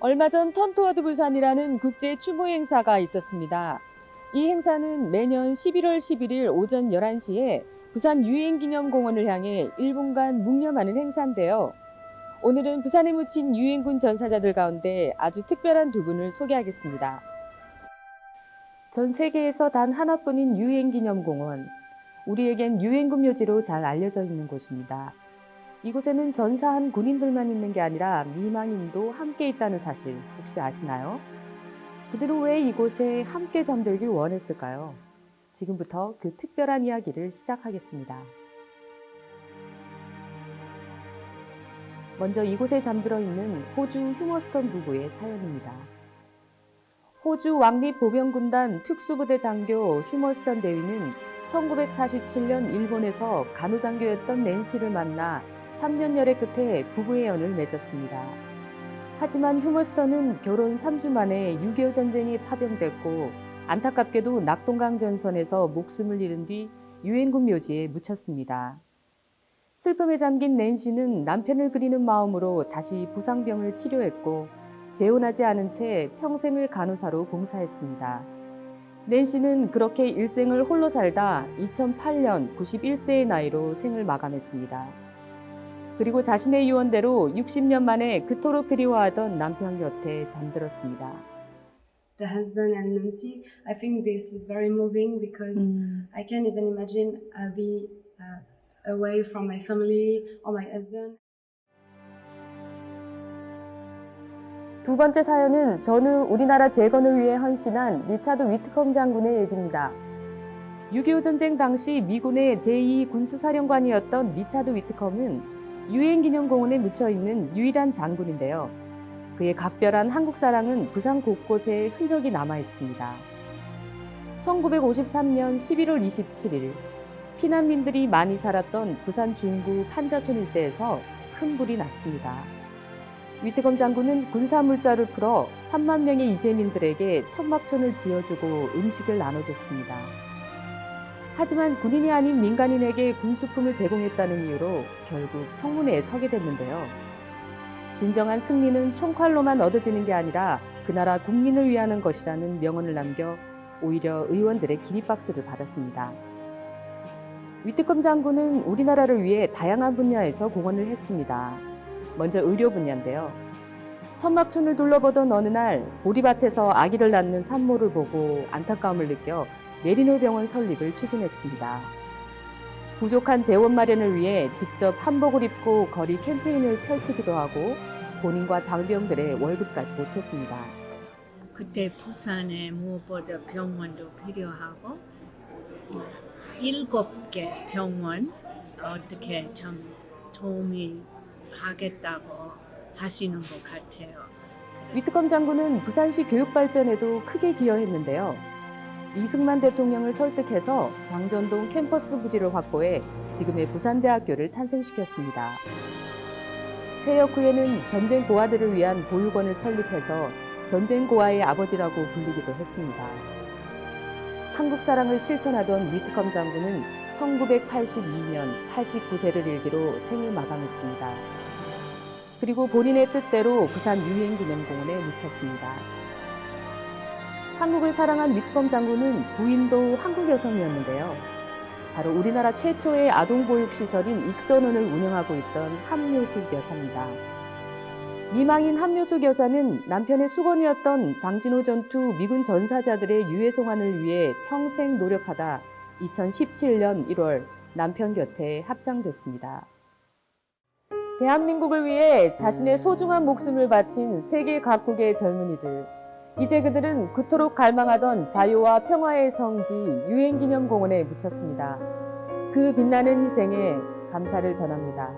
얼마 전 턴토워드 부산이라는 국제 추모 행사가 있었습니다. 이 행사는 매년 11월 11일 오전 11시에 부산 유엔기념공원을 향해 1분간 묵념하는 행사인데요. 오늘은 부산에 묻힌 유엔군 전사자들 가운데 아주 특별한 두 분을 소개하겠습니다. 전 세계에서 단 하나뿐인 유엔기념공원. 우리에겐 유엔군 묘지로 잘 알려져 있는 곳입니다. 이곳에는 전사한 군인들만 있는 게 아니라 미망인도 함께 있다는 사실 혹시 아시나요? 그들은 왜 이곳에 함께 잠들길 원했을까요? 지금부터 그 특별한 이야기를 시작하겠습니다. 먼저 이곳에 잠들어 있는 호주 휴머스턴 부부의 사연입니다. 호주 왕립보병군단 특수부대 장교 휴머스턴 대위는 1947년 일본에서 간호장교였던 낸시를 만나 3년열의 끝에 부부의 연을 맺었습니다. 하지만 휴머스턴은 결혼 3주 만에 6.25 전쟁이 파병됐고 안타깝게도 낙동강 전선에서 목숨을 잃은 뒤 유엔군 묘지에 묻혔습니다. 슬픔에 잠긴 낸시는 남편을 그리는 마음으로 다시 부상병을 치료했고 재혼하지 않은 채 평생을 간호사로 봉사했습니다. 낸시는 그렇게 일생을 홀로 살다 2008년 91세의 나이로 생을 마감했습니다. 그리고 자신의 유언대로 60년 만에 그토록 그리워하던 남편 곁에 잠들었습니다. The husband and Nancy, I think this is very moving because I can't even imagine be away from my family or my husband. 두 번째 사연은 전후 우리나라 재건을 위해 헌신한 리차드 위트컴 장군의 얘기입니다. 6.25 전쟁 당시 미군의 제2 군수사령관이었던 리차드 위트컴은 유엔기념공원에 묻혀있는 유일한 장군인데요. 그의 각별한 한국 사랑은 부산 곳곳에 흔적이 남아 있습니다. 1953년 11월 27일 피난민들이 많이 살았던 부산 중구 판자촌 일대에서 큰 불이 났습니다. 위트컴 장군은 군사물자를 풀어 3만 명의 이재민들에게 천막촌을 지어주고 음식을 나눠줬습니다. 하지만 군인이 아닌 민간인에게 군수품을 제공했다는 이유로 결국 청문회에 서게 됐는데요. 진정한 승리는 총칼로만 얻어지는 게 아니라 그 나라 국민을 위하는 것이라는 명언을 남겨 오히려 의원들의 기립박수를 받았습니다. 위트컴 장군은 우리나라를 위해 다양한 분야에서 공헌을 했습니다. 먼저 의료 분야인데요. 천막촌을 둘러보던 어느 날 보리밭에서 아기를 낳는 산모를 보고 안타까움을 느껴 메리노 병원 설립을 추진했습니다. 부족한 재원 마련을 위해 직접 한복을 입고 거리 캠페인을 펼치기도 하고 본인과 장병들의 월급까지 보탰습니다. 그때 부산에 무엇보다 병원도 필요하고 7개 병원 어떻게 좀 도움이 하겠다고 하시는 것 같아요. 위트컴 장군은 부산시 교육 발전에도 크게 기여했는데요. 이승만 대통령을 설득해서 장전동 캠퍼스 부지를 확보해 지금의 부산대학교를 탄생시켰습니다. 퇴역 후에는 전쟁 고아들을 위한 보육원을 설립해서 전쟁 고아의 아버지라고 불리기도 했습니다. 한국 사랑을 실천하던 위트컴 장군은 1982년 89세를 일기로 생을 마감했습니다. 그리고 본인의 뜻대로 부산 유엔기념공원에 묻혔습니다. 한국을 사랑한 위트컴 장군은 부인도 한국 여성이었는데요. 바로 우리나라 최초의 아동보육시설인 익선원을 운영하고 있던 함묘숙 여사입니다. 미망인 함묘숙 여사는 남편의 수건이었던 장진호 전투 미군 전사자들의 유해 송환을 위해 평생 노력하다 2017년 1월 남편 곁에 합장됐습니다. 대한민국을 위해 자신의 소중한 목숨을 바친 세계 각국의 젊은이들. 이제 그들은 그토록 갈망하던 자유와 평화의 성지 유엔기념공원에 묻혔습니다. 그 빛나는 희생에 감사를 전합니다.